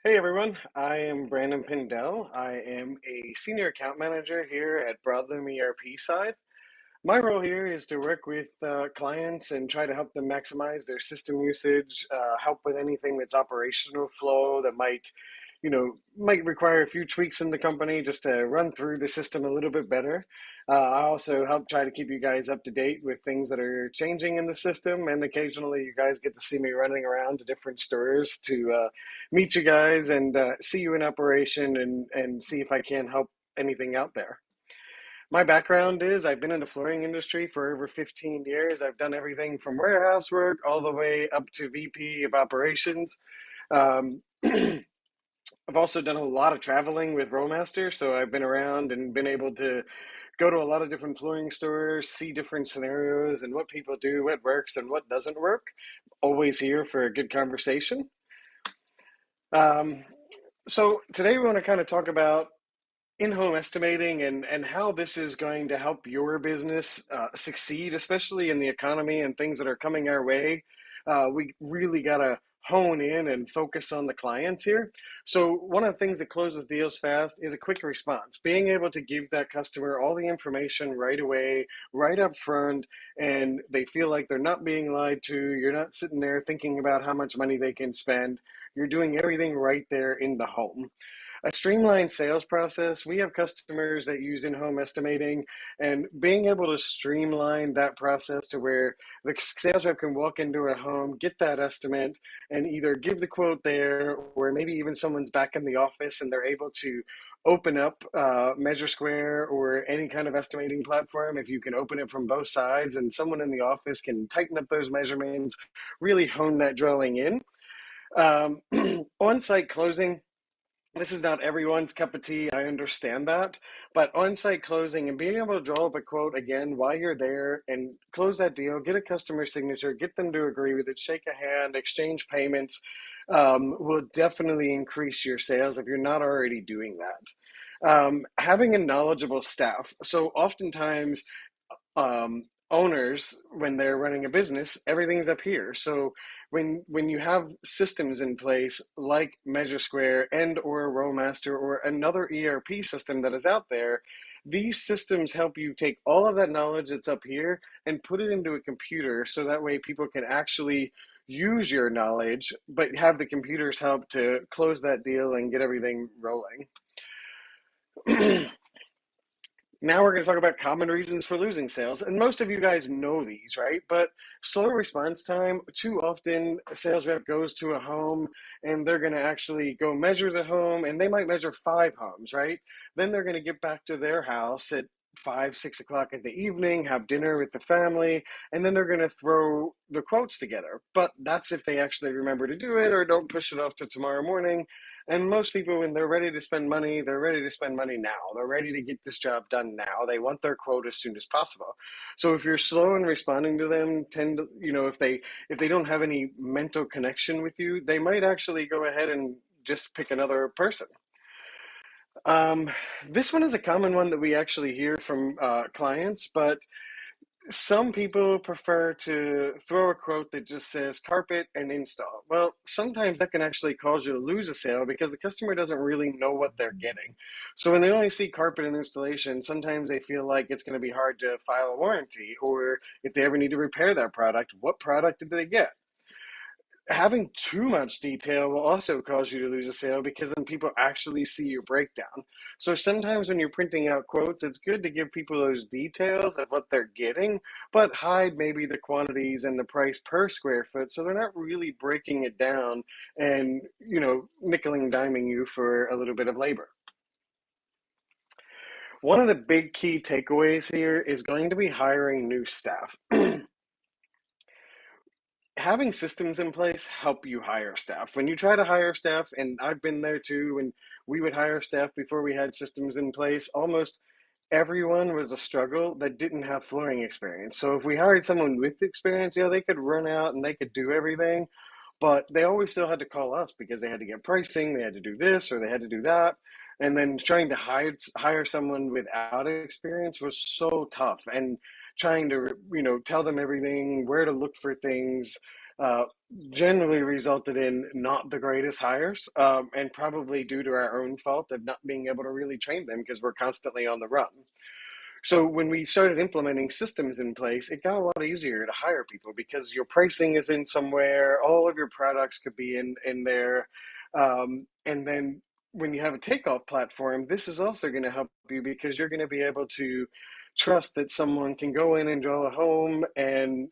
Hey everyone, I am Brandon Pindell. I am a senior account manager here at Broadloom ERP side. My role here is to work with clients and try to help them maximize their system usage, help with anything that's operational flow that might require a few tweaks in the company just to run through the system a little bit better. I also help try to keep you guys up to date with things that are changing in the system, and occasionally you guys get to see me running around to different stores to meet you guys and see you in operation and see if I can help anything out there. My background is I've been in the flooring industry for over 15 years. I've done everything from warehouse work all the way up to VP of operations. I've also done a lot of traveling with RollMaster, so I've been around and been able to go to a lot of different flooring stores, see different scenarios and what people do, what works and what doesn't work. Always here for a good conversation. Um, so today we want to kind of talk about in-home estimating and how this is going to help your business succeed, especially in the economy and things that are coming our way. We really got to hone in and focus on the clients here. So one of the things that closes deals fast is a quick response, being able to give that customer all the information right away, right up front, and they feel like they're not being lied to. You're not sitting there thinking about how much money they can spend. You're doing everything right there in the home. A streamlined sales process. We have customers that use in-home estimating, and being able to streamline that process to where the sales rep can walk into a home, get that estimate, and either give the quote there, or maybe even someone's back in the office and they're able to open up Measure Square or any kind of estimating platform. If you can open it from both sides and someone in the office can tighten up those measurements, really hone that drawing in. Um, On-site closing, this is not everyone's cup of tea. I understand that. But on-site closing and being able to draw up a quote again while you're there and close that deal, get a customer signature, get them to agree with it, shake a hand, exchange payments, will definitely increase your sales if you're not already doing that. Having a knowledgeable staff. So oftentimes owners, when they're running a business, everything's up here. So when you have systems in place like Measure Square and or Rollmaster or another ERP system that is out there, these systems help you take all of that knowledge that's up here and put it into a computer, so that way people can actually use your knowledge but have the computers help to close that deal and get everything rolling. Now we're going to talk about common reasons for losing sales. And most of you guys know these, right? But slow response time, too often a sales rep goes to a home and they're going to actually go measure the home, and they might measure 5 homes, right? Then they're going to get back to their house at 5, 6 o'clock in the evening, have dinner with the family, and then they're going to throw the quotes together. But that's if they actually remember to do it or don't push it off to tomorrow morning. And most people, when they're ready to spend money, they're ready to spend money now. They're ready to get this job done now. They want their quote as soon as possible. So if you're slow in responding to them, tend to, if they don't have any mental connection with you, they might actually go ahead and just pick another person. Um, this one is a common one that we actually hear from clients, but some people prefer to throw a quote that just says carpet and install. Well, sometimes that can actually cause you to lose a sale because the customer doesn't really know what they're getting. So when they only see carpet and installation, sometimes they feel like it's going to be hard to file a warranty, or if they ever need to repair that product, what product did they get? Having too much detail will also cause you to lose a sale because then people actually see your breakdown. So sometimes when you're printing out quotes, it's good to give people those details of what they're getting, but hide maybe the quantities and the price per square foot, so they're not really breaking it down and, nickel and diming you for a little bit of labor. One of the big key takeaways here is going to be hiring new staff. Having systems in place help you hire staff. When you try to hire staff, and I've been there too, when we would hire staff before we had systems in place, almost everyone was a struggle that didn't have flooring experience. So if we hired someone with experience, yeah, they could run out and they could do everything, but they always still had to call us because they had to get pricing, they had to do this or they had to do that. And then trying to hire someone without experience was so tough. And trying to, tell them everything, where to look for things. uh, generally resulted in not the greatest hires, and probably due to our own fault of not being able to really train them because we're constantly on the run. So when we started implementing systems in place, it got a lot easier to hire people because your pricing is in somewhere, all of your products could be in there, and then when you have a takeoff platform, this is also going to help you because you're going to be able to trust that someone can go in and draw a home and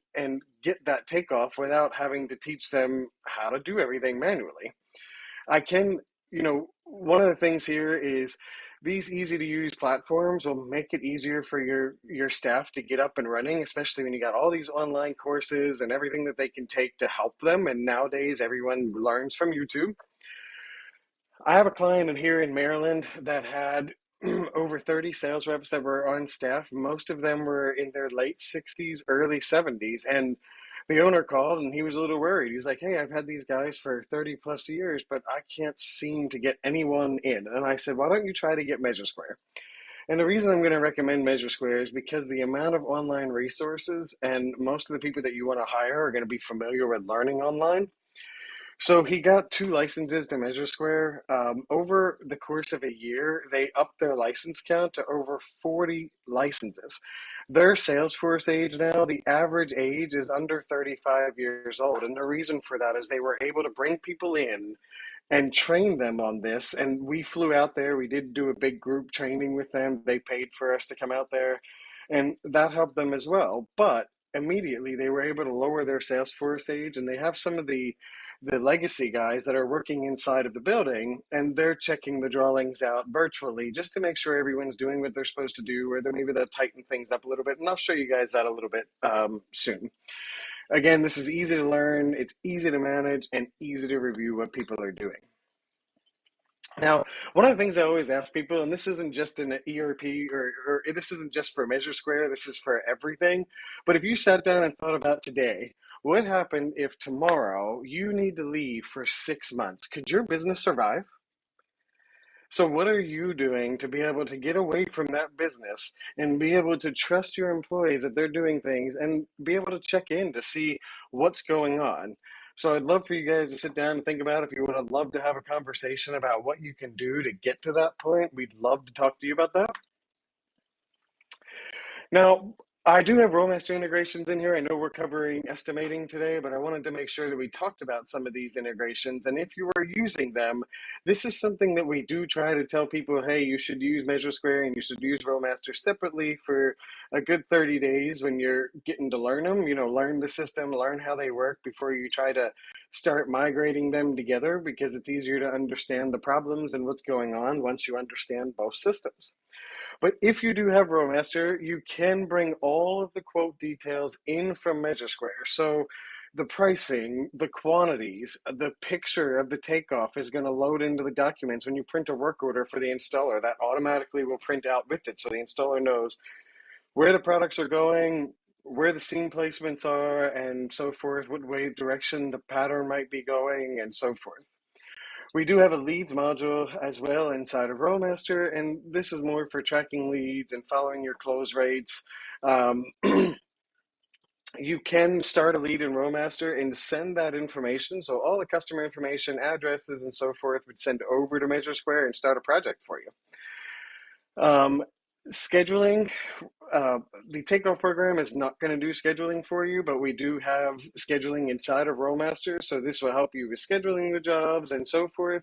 get that takeoff without having to teach them how to do everything manually. I can, one of the things here is these easy to use platforms will make it easier for your staff to get up and running, especially when you got all these online courses and everything that they can take to help them. And nowadays, everyone learns from YouTube. I have a client in here in Maryland that had over 30 sales reps that were on staff. Most of them were in their late 60s, early 70s. And the owner called and he was a little worried. He's like, hey, I've had these guys for 30 plus years, but I can't seem to get anyone in. And I said, why don't you try to get Measure Square? And the reason I'm going to recommend Measure Square is because the amount of online resources and most of the people that you want to hire are going to be familiar with learning online. So he got two licenses to Measure Square. Over the course of a year, they upped their license count to over 40 licenses. Their Salesforce age now, the average age is under 35 years old. And the reason for that is they were able to bring people in and train them on this. And we flew out there. We did do a big group training with them. They paid for us to come out there, and that helped them as well. But immediately they were able to lower their Salesforce age, and they have some of the legacy guys that are working inside of the building, and they're checking the drawings out virtually just to make sure everyone's doing what they're supposed to do, or maybe they'll tighten things up a little bit. And I'll show you guys that a little bit soon. Again, this is easy to learn, it's easy to manage, and easy to review what people are doing. Now, one of the things I always ask people, and this isn't just an ERP or this isn't just for Measure Square, this is for everything. But if you sat down and thought about today, what happened if tomorrow you need to leave for 6 months? Could your business survive? So, what are you doing to be able to get away from that business and be able to trust your employees that they're doing things and be able to check in to see what's going on? So, I'd love for you guys to sit down and think about if you would have loved to have a conversation about what you can do to get to that point. We'd love to talk to you about that. Now, I do have RollMaster integrations in here. I know we're covering estimating today, but I wanted to make sure that we talked about some of these integrations. And if you are using them, this is something that we do try to tell people, hey, you should use Measure Square and you should use RollMaster separately for a good 30 days when you're getting to learn them, learn the system, learn how they work before you try to start migrating them together, because it's easier to understand the problems and what's going on once you understand both systems. But if you do have RollMaster, you can bring all of the quote details in from Measure Square. So the pricing, the quantities, the picture of the takeoff is going to load into the documents. When you print a work order for the installer, that automatically will print out with it. So the installer knows where the products are going, where the seam placements are, and so forth, what way direction the pattern might be going, and so forth. We do have a leads module as well inside of RollMaster, and this is more for tracking leads and following your close rates. Um, you can start a lead in RollMaster and send that information. So all the customer information, addresses, and so forth would send over to Measure Square and start a project for you. Scheduling, uh, the takeoff program is not going to do scheduling for you, but we do have scheduling inside of RollMaster. So this will help you with scheduling the jobs and so forth.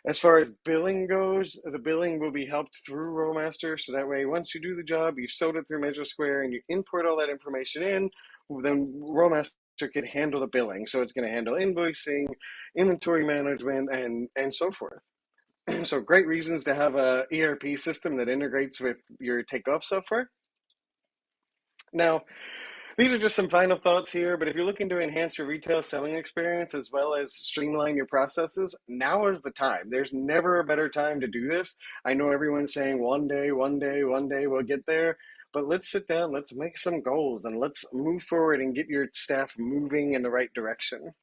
As far as billing goes, the billing will be helped through RollMaster. So that way, once you do the job, you've sold it through Measure Square and you import all that information in, then RollMaster can handle the billing. So it's going to handle invoicing, inventory management, and so forth. So great reasons to have a ERP system that integrates with your takeoff software. Now, these are just some final thoughts here, but if you're looking to enhance your retail selling experience as well as streamline your processes, now is the time. There's never a better time to do this. I know everyone's saying one day, one day, one day we'll get there, but let's sit down, let's make some goals, and let's move forward and get your staff moving in the right direction.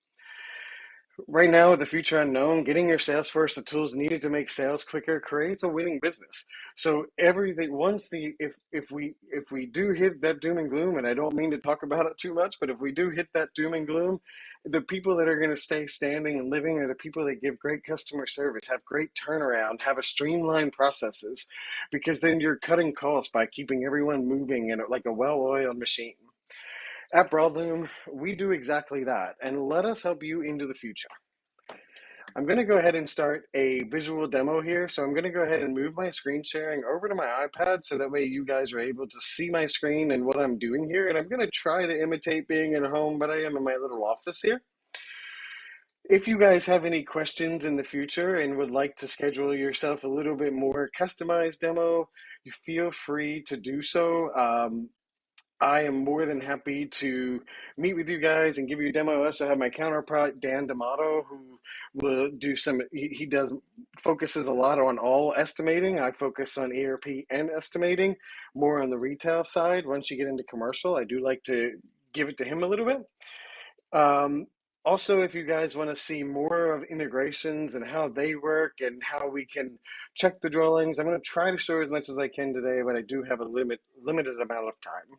Right now, with the future unknown, getting your Salesforce the tools needed to make sales quicker creates a winning business. So everything once the if we do hit that doom and gloom, and I don't mean to talk about it too much, but if we do hit that doom and gloom, the people that are going to stay standing and living are the people that give great customer service, have great turnaround, have a streamlined processes, because then you're cutting costs by keeping everyone moving in like a well-oiled machine. At Broadloom, we do exactly that, and let us help you into the future. I'm going to go ahead and start a visual demo here. So I'm going to go ahead and move my screen sharing over to my iPad so that way you guys are able to see my screen and what I'm doing here. And I'm going to try to imitate being at home, but I am in my little office here. If you guys have any questions in the future and would like to schedule yourself a little bit more customized demo, you feel free to do so. I am more than happy to meet with you guys and give you a demo. I also have my counterpart, Dan D'Amato, who will do he does focuses a lot on all estimating. I focus on ERP and estimating, more on the retail side. Once you get into commercial, I do like to give it to him a little bit. Um, Also, if you guys want to see more of integrations and how they work and how we can check the drawings, I'm going to try to show as much as I can today, but I do have a limited amount of time.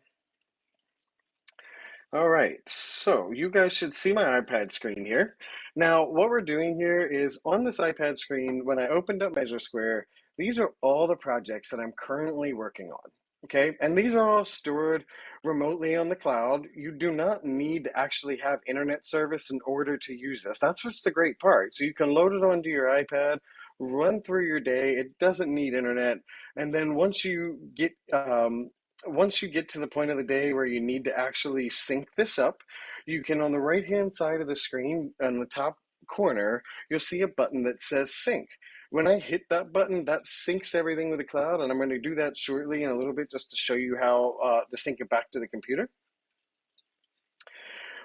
All right, so you guys should see my iPad screen here. Now, what we're doing here is on this iPad screen, when I opened up Measure Square, these are all the projects that I'm currently working on. Okay, and these are all stored remotely on the cloud. You do not need to actually have internet service in order to use this. That's what's the great part. So you can load it onto your iPad, run through your day. It doesn't need internet. And then once you get to the point of the day where you need to actually sync this up, you can, on the right hand side of the screen, on the top corner, you'll see a button that says sync. When I hit that button, that syncs everything with the cloud, and I'm going to do that shortly in a little bit just to show you how to sync it back to the computer.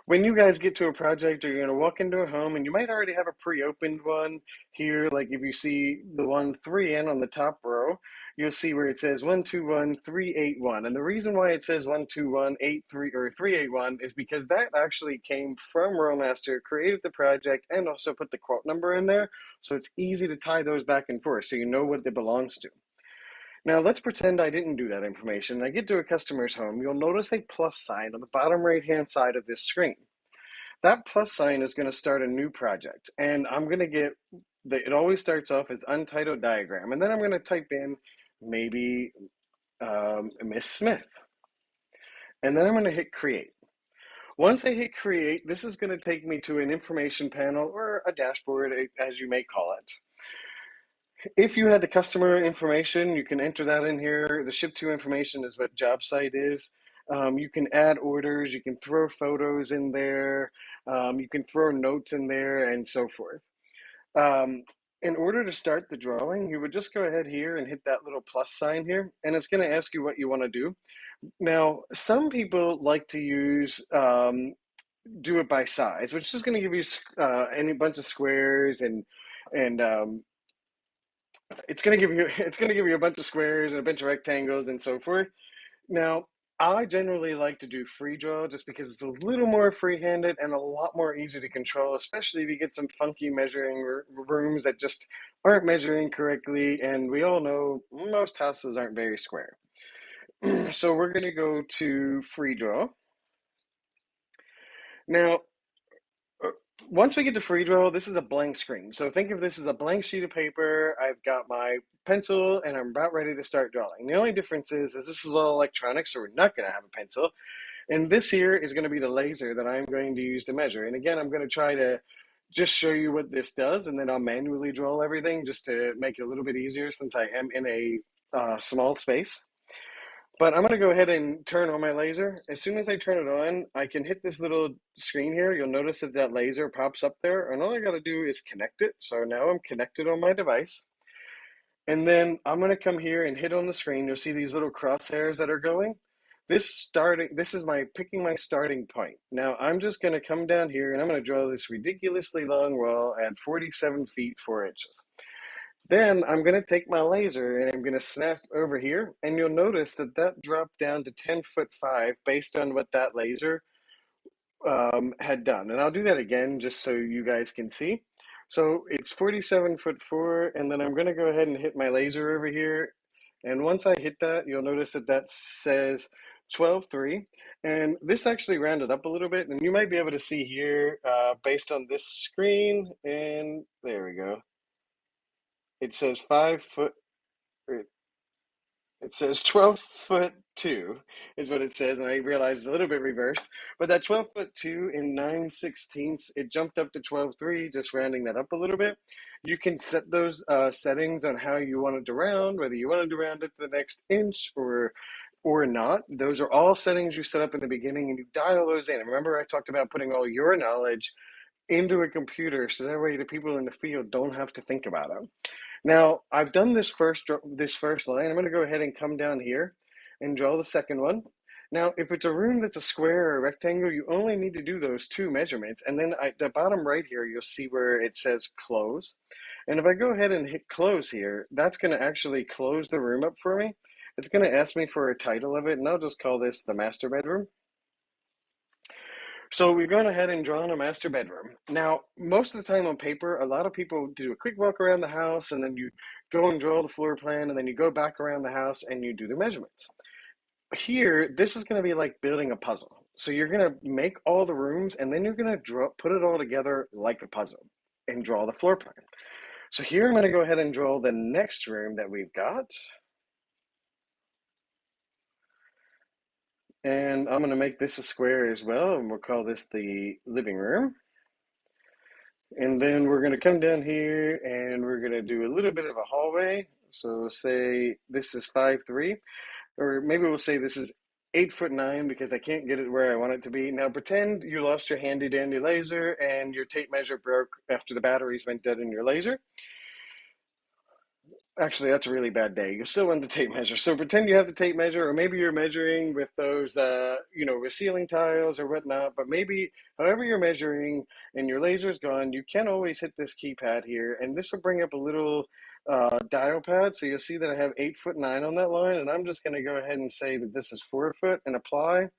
When you guys get to a project, or you're going to walk into a home, and you might already have a pre-opened one here, like if you see the one 3N on the top row, you'll see where it says 121381. And the reason why it says 12183 or 381 is because that actually came from RollMaster, created the project, and also put the quote number in there. So it's easy to tie those back and forth so you know what it belongs to. Now let's pretend I didn't do that information. I get to a customer's home. You'll notice a plus sign on the bottom right-hand side of this screen. That plus sign is going to start a new project, and I'm going to it always starts off as untitled diagram, and then I'm going to type in maybe Miss Smith, and then I'm going to hit create. Once I hit create, this is going to take me to an information panel or a dashboard, as you may call it. If you had the customer information, you can enter that in here. The ship to information is what job site is. You can add orders, you can throw photos in there, you can throw notes in there, and so forth. Um, in order to start the drawing, you would just go ahead here and hit that little plus sign here, and it's going to ask you what you want to do. Now, some people like to do it by size, which is going to give you any bunch of squares and it's going to give you a bunch of squares and a bunch of rectangles and so forth. Now, I generally like to do free draw just because it's a little more free-handed and a lot more easy to control, especially if you get some funky measuring rooms that just aren't measuring correctly. And we all know most houses aren't very square. So we're going to go to free draw. Now, uh, once we get to free draw, this is a blank screen. So think of this as a blank sheet of paper. I've got my pencil and I'm about ready to start drawing. The only difference is this is all electronic, so we're not going to have a pencil. And this here is going to be the laser that I'm going to use to measure. And again, I'm going to try to just show you what this does, and then I'll manually draw everything just to make it a little bit easier since I am in a small space. But I'm going to go ahead and turn on my laser. As soon as I turn it on, I can hit this little screen here. You'll notice that that laser pops up there, and all I got to do is connect it. So now I'm connected on my device. And then I'm going to come here and hit on the screen. You'll see these little crosshairs that are going. This is my picking my starting point. Now I'm just going to come down here and I'm going to draw this ridiculously long wall at 47 feet 4 inches. Then I'm going to take my laser and I'm going to snap over here, and you'll notice that that dropped down to 10 foot 5 based on what that laser had done. And I'll do that again just so you guys can see. So it's 47'4", and then I'm going to go ahead and hit my laser over here. And once I hit that, you'll notice that that says 12.3. And this actually rounded up a little bit, and you might be able to see here based on this screen. And there we go. It says 5 foot. It says 12'2" is what it says, and I realized it's a little bit reversed. But that 12'2" in 9/16, it jumped up to 12.3, just rounding that up a little bit. You can set those settings on how you want it to round, whether you wanted to round it to the next inch or not. Those are all settings you set up in the beginning, and you dial those in. Remember, I talked about putting all your knowledge into a computer, so that way the people in the field don't have to think about it. Now, I've done this first line. I'm going to go ahead and come down here and draw the second one. Now, if it's a room that's a square or a rectangle, you only need to do those two measurements. And then at the bottom right here, you'll see where it says close. And if I go ahead and hit close here, that's going to actually close the room up for me. It's going to ask me for a title of it, and I'll just call this the master bedroom. So we've gone ahead and drawn a master bedroom. Now, most of the time on paper, a lot of people do a quick walk around the house and then you go and draw the floor plan and then you go back around the house and you do the measurements. Here, this is going to be like building a puzzle. So you're going to make all the rooms and then you're going to put it all together like a puzzle and draw the floor plan. So here I'm going to go ahead and draw the next room that we've got. And I'm going to make this a square as well, and we'll call this the living room. And then we're going to come down here and we're going to do a little bit of a hallway. So say this is 5'3", or maybe we'll say this is 8'9" because I can't get it where I want it to be. Now pretend you lost your handy dandy laser and your tape measure broke after the batteries went dead in your laser. Actually, that's a really bad day. You still want the tape measure. So pretend you have the tape measure, or maybe you're measuring with those, with ceiling tiles or whatnot. But maybe, however you're measuring and your laser's gone, you can always hit this keypad here, and this will bring up a little dial pad. So you'll see that I have 8'9" on that line, and I'm just going to go ahead and say that this is 4 foot and apply.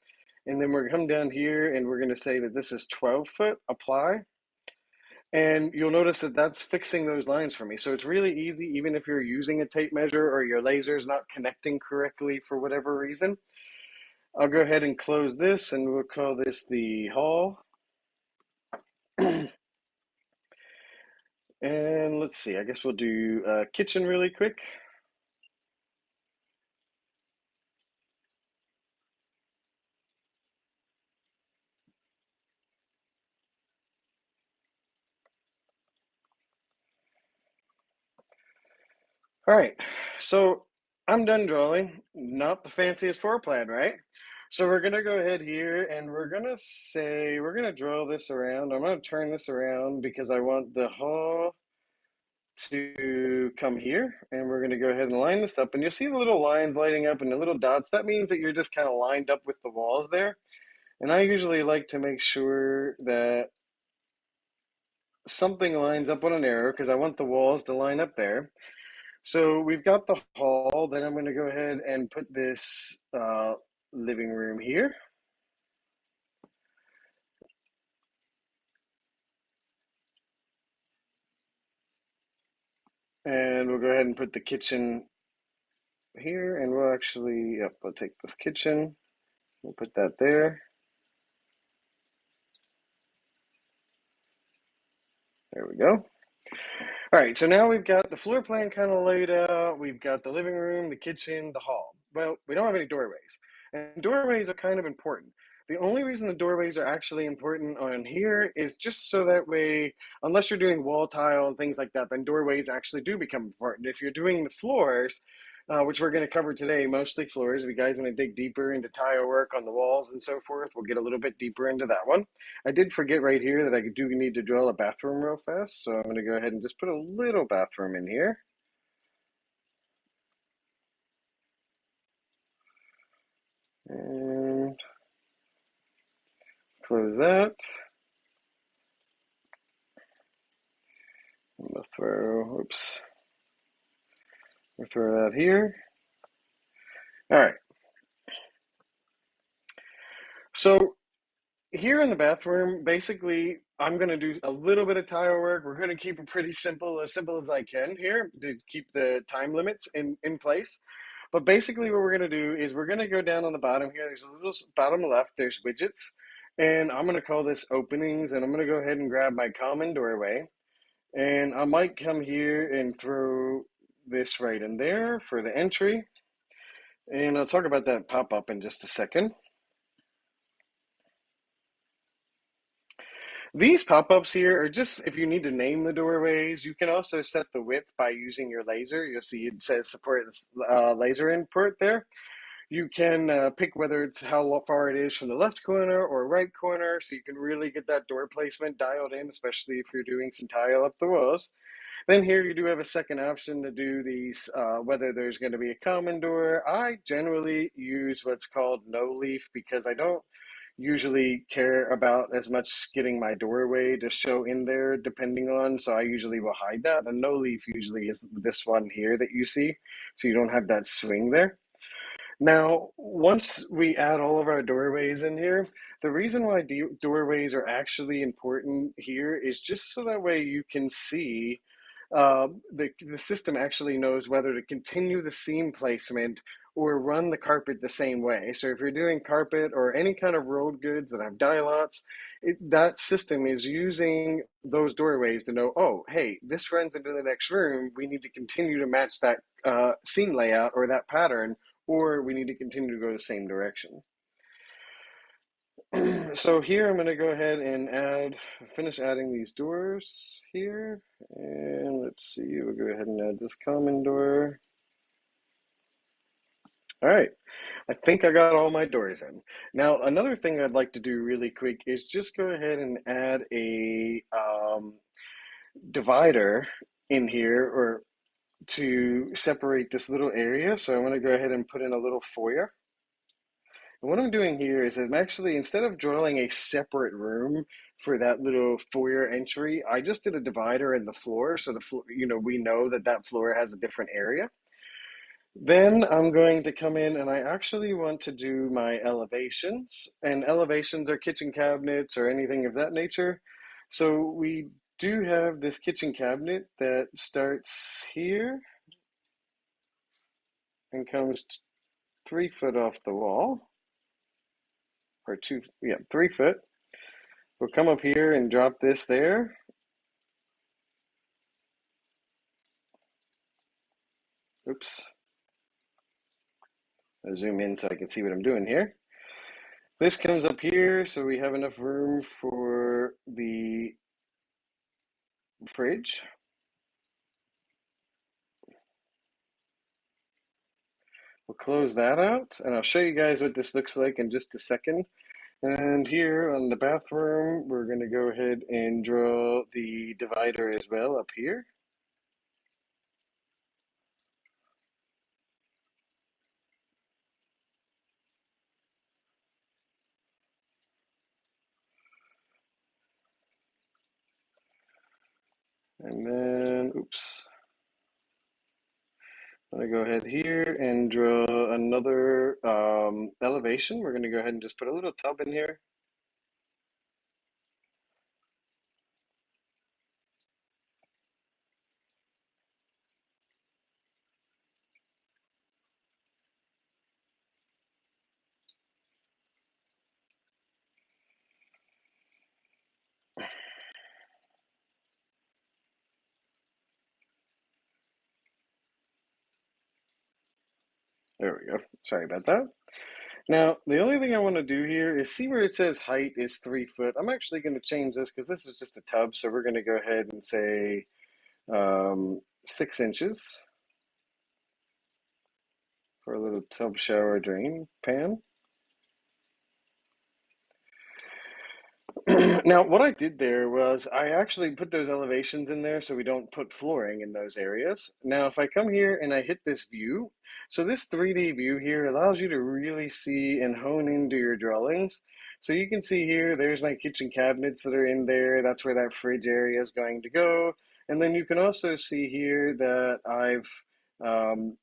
And then we're going to come down here and we're going to say that this is 12 foot, apply. And you'll notice that that's fixing those lines for me. So it's really easy, even if you're using a tape measure or your laser is not connecting correctly for whatever reason. I'll go ahead and close this and we'll call this the hall. And let's see, I guess we'll do kitchen really quick. All right, so I'm done drawing. Not the fanciest floor plan, right? So we're gonna go ahead here and we're gonna draw this around. I'm gonna turn this around because I want the hall to come here, and we're gonna go ahead and line this up. And you'll see the little lines lighting up and the little dots. That means that you're just kind of lined up with the walls there. And I usually like to make sure that something lines up on an arrow because I want the walls to line up there. So we've got the hall. Then I'm going to go ahead and put this living room here. And we'll go ahead and put the kitchen here. And we'll actually, yep, we'll take this kitchen. We'll put that there. There we go. All right, so now we've got the floor plan kind of laid out. We've got the living room, the kitchen, the hall. Well, we don't have any doorways, and doorways are kind of important. The only reason the doorways are actually important on here is just so that way, unless you're doing wall tile and things like that, then doorways actually do become important. If you're doing the floors, which we're going to cover today, mostly floors. If you guys want to dig deeper into tile work on the walls and so forth, we'll get a little bit deeper into that one. I did forget right here that I do need to drill a bathroom real fast, so I'm going to go ahead and just put a little bathroom in here. And close that. I'm going to throw, oops, we'll throw that here. All right. So Here in the bathroom, basically, I'm going to do a little bit of tile work. We're going to keep it pretty simple as I can here to keep the time limits in place. But basically, what we're going to do is we're going to go down on the bottom here. There's a little bottom left, there's widgets. And I'm going to call this openings. And I'm going to go ahead and grab my common doorway. And I might come here and throw this right in there for the entry. And I'll talk about that pop up in just a second. These pop-ups here are just if you need to name the doorways. You can also set the width by using your laser. You'll see it says support laser input there. You can pick whether it's how far it is from the left corner or right corner, so you can really get that door placement dialed in, especially if you're doing some tile up the walls. Then here you do have a second option to do these, whether there's going to be a common door. I generally use what's called no leaf because I don't usually care about as much getting my doorway to show in there depending on, so I usually will hide that. A no leaf usually is this one here that you see, so you don't have that swing there. Now, once we add all of our doorways in here, the reason why doorways are actually important here is just so that way you can see the system actually knows whether to continue the seam placement or run the carpet the same way. So if you're doing carpet or any kind of road goods that have dialots, that system is using those doorways to know, oh, hey, this runs into the next room. We need to continue to match that seam layout or that pattern, or we need to continue to go the same direction. So here I'm going to go ahead and finish adding these doors here. And let's see, we'll go ahead and add this common door. All right, I think I got all my doors in. Now, another thing I'd like to do really quick is just go ahead and add a divider in here or to separate this little area. So I'm going to go ahead and put in a little foyer. And what I'm doing here is I'm actually, instead of drawing a separate room for that little foyer entry, I just did a divider in the floor. So the floor, we know that that floor has a different area. Then I'm going to come in and I actually want to do my elevations. And elevations are kitchen cabinets or anything of that nature. So we do have this kitchen cabinet that starts here and comes 3 foot off the wall, or 3 foot. We'll come up here and drop this there. Oops. I'll zoom in so I can see what I'm doing here. This comes up here, so we have enough room for the fridge. We'll close that out, and I'll show you guys what this looks like in just a second. And here on the bathroom, we're going to go ahead and draw the divider as well up here. And then, oops. I'm going to go ahead here and draw another elevation. We're going to go ahead and just put a little tub in here. There we go. Sorry about that. Now, the only thing I want to do here is see where it says height is 3 foot. I'm actually going to change this because this is just a tub. So we're going to go ahead and say 6 inches for a little tub shower drain pan. Now, what I did there was I actually put those elevations in there so we don't put flooring in those areas. Now, if I come here and I hit this view, so this 3D view here allows you to really see and hone into your drawings. So you can see here, there's my kitchen cabinets that are in there. That's where that fridge area is going to go. And then you can also see here that I've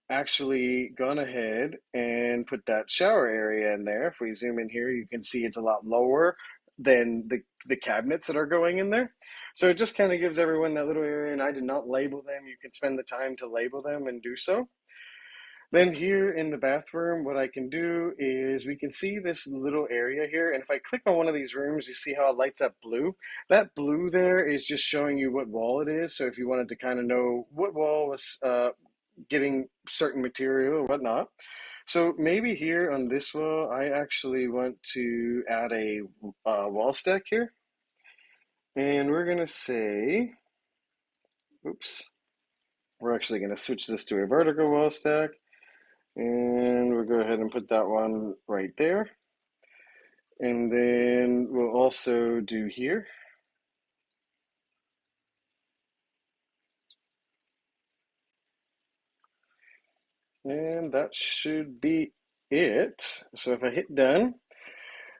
actually gone ahead and put that shower area in there. If we zoom in here, you can see it's a lot lower than the cabinets that are going in there. So it just kind of gives everyone that little area, and I did not label them. You can spend the time to label them and do so. Then here in the bathroom, what I can do is we can see this little area here. And if I click on one of these rooms, you see how it lights up blue. That blue there is just showing you what wall it is. So if you wanted to kind of know what wall was getting certain material or whatnot. So maybe here on this wall, I actually want to add a wall stack here. And we're going to say, oops, we're actually going to switch this to a vertical wall stack. And we'll go ahead and put that one right there. And then we'll also do here. And that should be it. So if I hit done,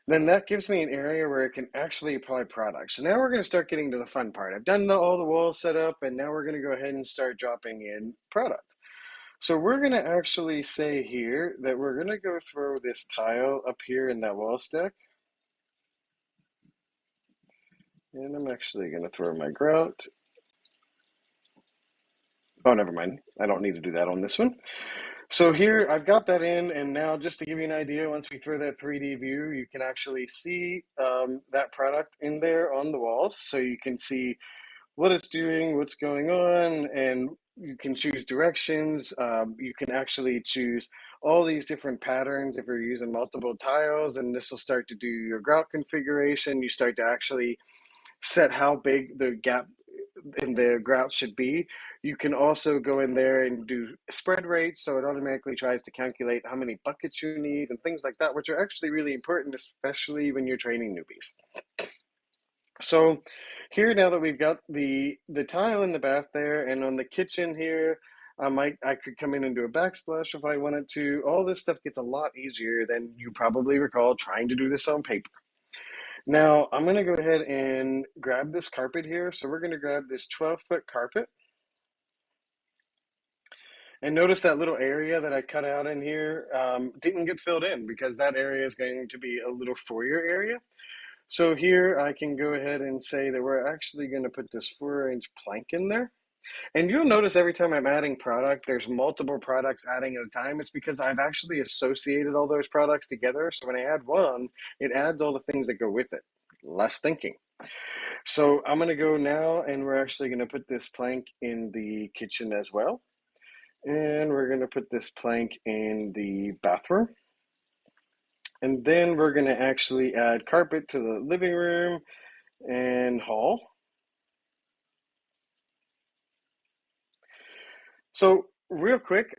then that gives me an area where I can actually apply products. So now we're going to start getting to the fun part. I've done all the wall setup, and now we're going to go ahead and start dropping in product. So we're going to actually say here that we're going to go throw this tile up here in that wall stack. And I'm actually going to throw my grout. Oh, never mind. I don't need to do that on this one. So here I've got that in, and now just to give you an idea, once we throw that 3D view, you can actually see that product in there on the walls. So you can see what it's doing, what's going on, and you can choose directions. You can actually choose all these different patterns if you're using multiple tiles, and this will start to do your grout configuration. You start to actually set how big the gap in the grout should be. You can also go in there and do spread rates, so it automatically tries to calculate how many buckets you need and things like that, which are actually really important, especially when you're training newbies. So here, now that we've got the tile in the bath there, and on the kitchen here, I could come in and do a backsplash if I wanted to. All this stuff gets a lot easier than you probably recall trying to do this on paper. Now I'm going to go ahead and grab this carpet here. So we're going to grab this 12-foot carpet. And notice that little area that I cut out in here didn't get filled in because that area is going to be a little foyer area. So here I can go ahead and say that we're actually going to put this 4-inch plank in there. And you'll notice every time I'm adding product, there's multiple products adding at a time. It's because I've actually associated all those products together. So when I add one, it adds all the things that go with it. Less thinking. So I'm going to go now, and we're actually going to put this plank in the kitchen as well. And we're going to put this plank in the bathroom. And then we're going to actually add carpet to the living room and hall. So real quick,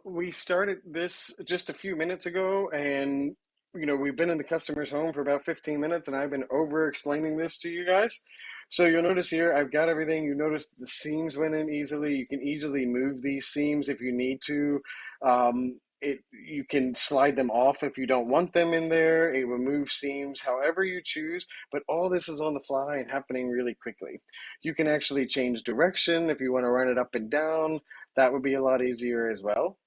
we started this just a few minutes ago, and we've been in the customer's home for about 15 minutes, and I've been over explaining this to you guys. So you'll notice here I've got everything. You notice the seams went in easily. You can easily move these seams if you need to. You can slide them off if you don't want them in there. It will move seams however you choose, but all this is on the fly and happening really quickly. You can actually change direction if you want to run it up and down. That would be a lot easier as well.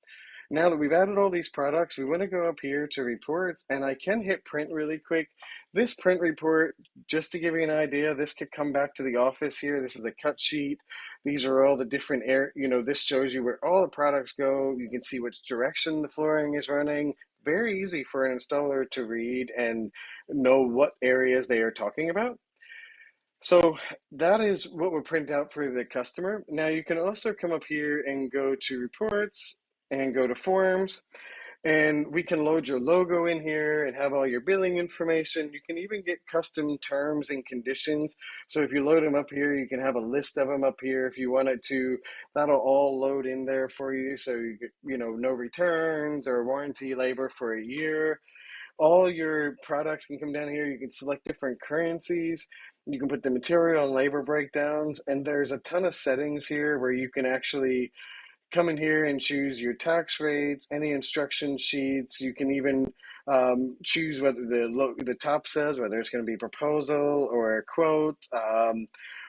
Now that we've added all these products, we want to go up here to reports, and I can hit print really quick. This print report, just to give you an idea, this could come back to the office here. This is a cut sheet. These are all the different this shows you where all the products go. You can see which direction the flooring is running. Very easy for an installer to read and know what areas they are talking about. So that is what we'll print out for the customer. Now you can also come up here and go to reports and go to forms, and we can load your logo in here and have all your billing information. You can even get custom terms and conditions. So if you load them up here, you can have a list of them up here if you wanted to. That'll all load in there for you. So you get, no returns or warranty labor for a year. All your products can come down here. You can select different currencies. You can put the material and labor breakdowns, and there's a ton of settings here where you can actually come in here and choose your tax rates, any instruction sheets. You can even choose whether the top says whether it's going to be proposal or a quote,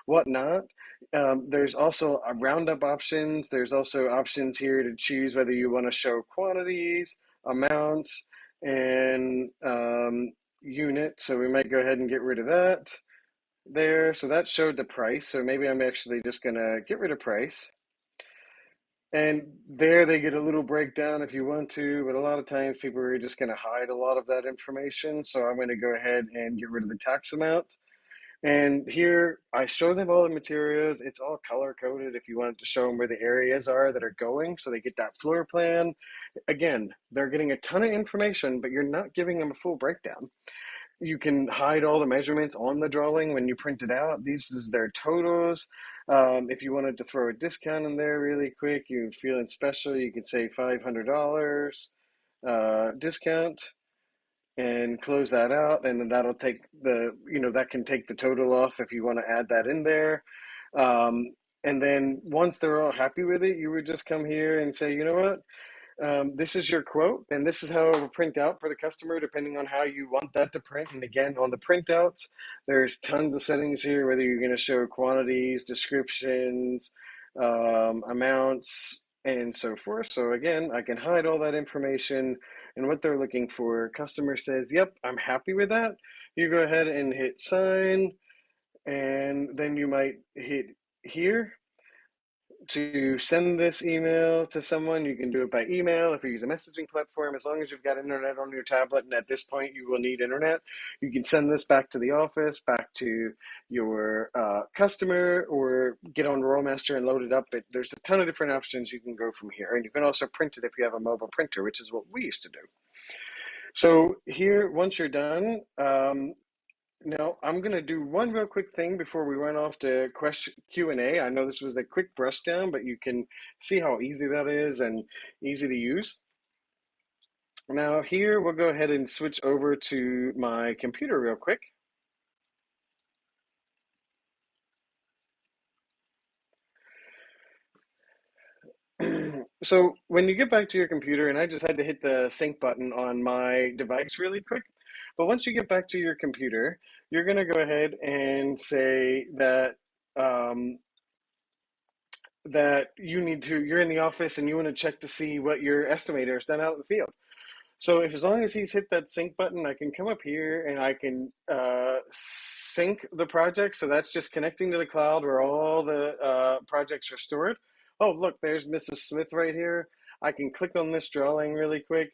whatnot. There's also a roundup options. There's also options here to choose whether you want to show quantities, amounts, and unit, so we might go ahead and get rid of that there. So that showed the price. So maybe I'm actually just gonna get rid of price. And there they get a little breakdown if you want to, but a lot of times people are just going to hide a lot of that information. So I'm going to go ahead and get rid of the tax amount. And here I show them all the materials. It's all color coded if you wanted to show them where the areas are that are going. So they get that floor plan. Again, they're getting a ton of information, but you're not giving them a full breakdown. You can hide all the measurements on the drawing when you print it out. These is their totals. If you wanted to throw a discount in there really quick, you're feeling special, you could say $500 discount and close that out, and then that'll take the, that can take the total off if you want to add that in there. And then once they're all happy with it, you would just come here and say, you know what? This is your quote, and this is how it will print out for the customer, depending on how you want that to print. And again, on the printouts, there's tons of settings here, whether you're going to show quantities, descriptions, amounts, and so forth. So again, I can hide all that information and what they're looking for. Customer says, yep, I'm happy with that. You go ahead and hit sign, and then you might hit here to send this email to someone. You can do it by email if you use a messaging platform, as long as you've got internet on your tablet. And at this point, you will need internet. You can send this back to the office, back to your customer, or get on RollMaster and load it up. There's a ton of different options you can go from here. And you can also print it if you have a mobile printer, which is what we used to do. So here, once you're done, now, I'm going to do one real quick thing before we run off to question Q&A. I know this was a quick brush down, but you can see how easy that is and easy to use. Now here, we'll go ahead and switch over to my computer real quick. So when you get back to your computer, and I just had to hit the sync button on my device really quick, but once you get back to your computer, you're going to go ahead and say that you're in the office and you want to check to see what your estimator has done out in the field. So if, as long as he's hit that sync button, I can come up here and I can sync the project. So that's just connecting to the cloud where all the projects are stored. Oh, look, there's Mrs. Smith right here. I can click on this drawing really quick.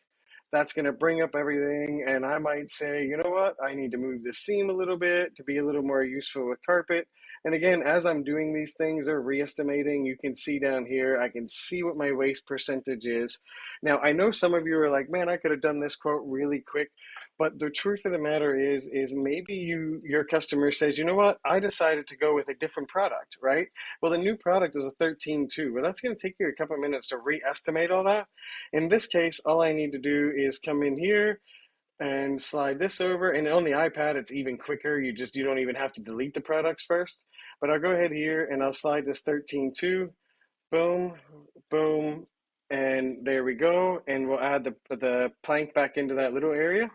That's going to bring up everything. And I might say, you know what? I need to move this seam a little bit to be a little more useful with carpet. And again, as I'm doing these things, they're re-estimating. You can see down here, I can see what my waste percentage is. Now, I know some of you are like, man, I could have done this quote really quick. But the truth of the matter is maybe your customer says, you know what, I decided to go with a different product, right? Well, the new product is a 13.2. Well, that's going to take you a couple of minutes to re-estimate all that. In this case, all I need to do is come in here and slide this over. And on the iPad, it's even quicker. You don't even have to delete the products first. But I'll go ahead here and I'll slide this 13.2. Boom, boom, and there we go. And we'll add the plank back into that little area.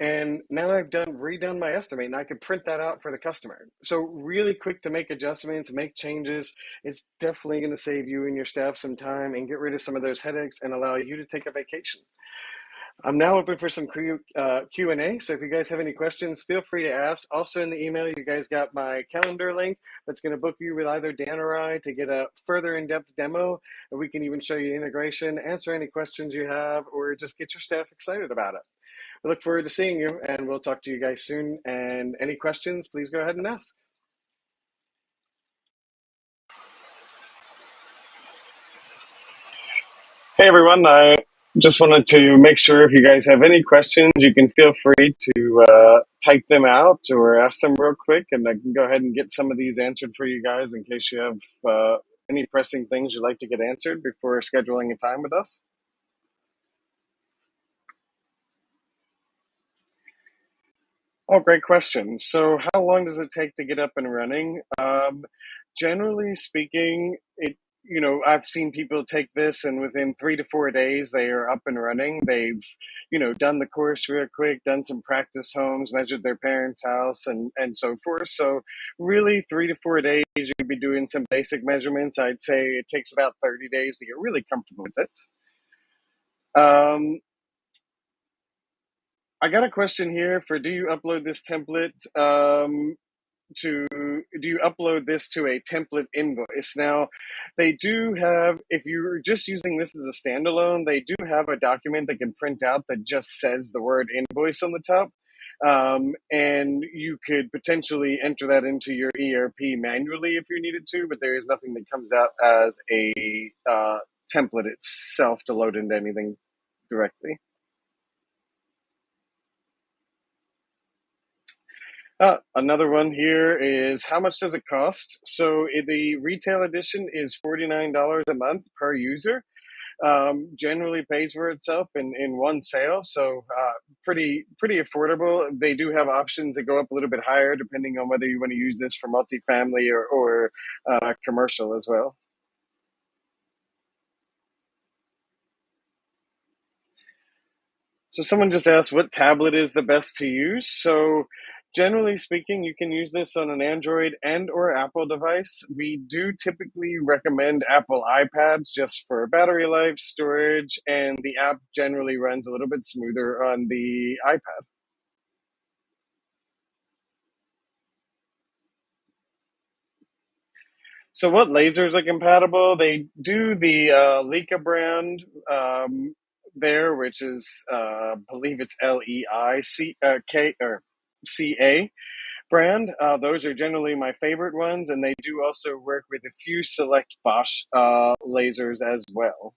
And now I've redone my estimate, and I can print that out for the customer. So really quick to make adjustments, make changes. It's definitely going to save you and your staff some time and get rid of some of those headaches and allow you to take a vacation. I'm now open for some Q&A, so if you guys have any questions, feel free to ask. Also in the email, you guys got my calendar link that's going to book you with either Dan or I to get a further in-depth demo, and we can even show you integration, answer any questions you have, or just get your staff excited about it. I look forward to seeing you, and we'll talk to you guys soon. And any questions, please go ahead and ask. Hey everyone, I just wanted to make sure if you guys have any questions, you can feel free to type them out or ask them real quick, and I can go ahead and get some of these answered for you guys in case you have any pressing things you'd like to get answered before scheduling a time with us. Oh, great question. So, how long does it take to get up and running? Generally speaking, I've seen people take this, and within 3 to 4 days, they are up and running. They've, done the course real quick, done some practice homes, measured their parents' house, and so forth. So, really, 3 to 4 days, you'd be doing some basic measurements. I'd say it takes about 30 days to get really comfortable with it. Um, I got a question here for do you upload this template to do you upload this to a template invoice? Now, they do have, if you're just using this as a standalone, they do have a document that can print out that just says the word invoice on the top. And you could potentially enter that into your ERP manually if you needed to, but there is nothing that comes out as a template itself to load into anything directly. Another one here is how much does it cost? So the retail edition is $49 a month per user. Generally pays for itself in one sale, so pretty affordable. They do have options that go up a little bit higher depending on whether you want to use this for multifamily or commercial as well. So someone just asked what tablet is the best to use. So generally speaking, you can use this on an Android and or Apple device. We do typically recommend Apple iPads just for battery life, storage, and the app generally runs a little bit smoother on the iPad. So what lasers are compatible? They do the Leica brand there, which is I believe it's LEICK or CA brand. Those are generally my favorite ones, and they do also work with a few select Bosch lasers as well.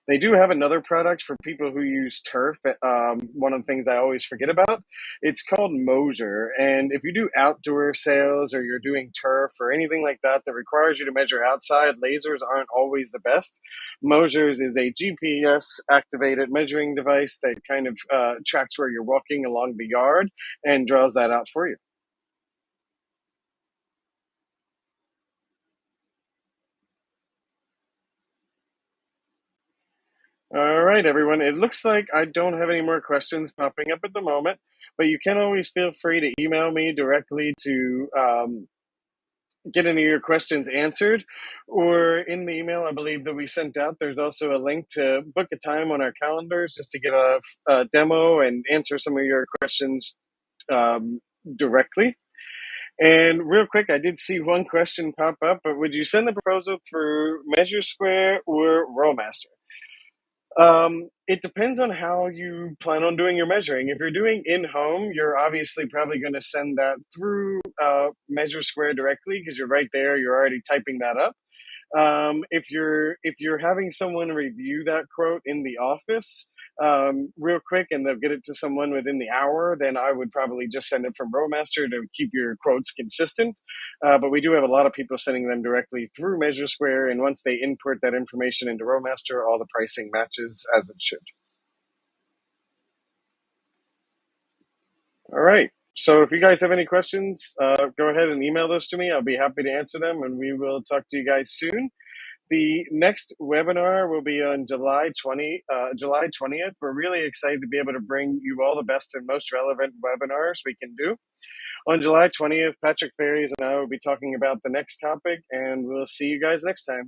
They do have another product for people who use turf. One of the things I always forget about, it's called Moser. And if you do outdoor sales or you're doing turf or anything like that that requires you to measure outside, lasers aren't always the best. Mosers is a GPS activated measuring device that kind of tracks where you're walking along the yard and draws that out for you. All right, everyone. It looks like I don't have any more questions popping up at the moment, but you can always feel free to email me directly to get any of your questions answered. Or in the email, I believe that we sent out, there's also a link to book a time on our calendars just to get a demo and answer some of your questions um, directly. And real quick, I did see one question pop up, but would you send the proposal through Measure Square or RollMaster? It depends on how you plan on doing your measuring. If you're doing in home, you're obviously probably going to send that through Measure Square directly because you're right there. You're already typing that up. If you're having someone review that quote in the office real quick and they'll get it to someone within the hour, then I would probably just send it from Roadmaster to keep your quotes consistent. But we do have a lot of people sending them directly through Measure Square, and once they input that information into Roadmaster, all the pricing matches as it should. All right. So if you guys have any questions, go ahead and email those to me. I'll be happy to answer them, and we will talk to you guys soon. The next webinar will be on July 20th. We're really excited to be able to bring you all the best and most relevant webinars we can do. On July 20th, Patrick Ferries and I will be talking about the next topic, and we'll see you guys next time.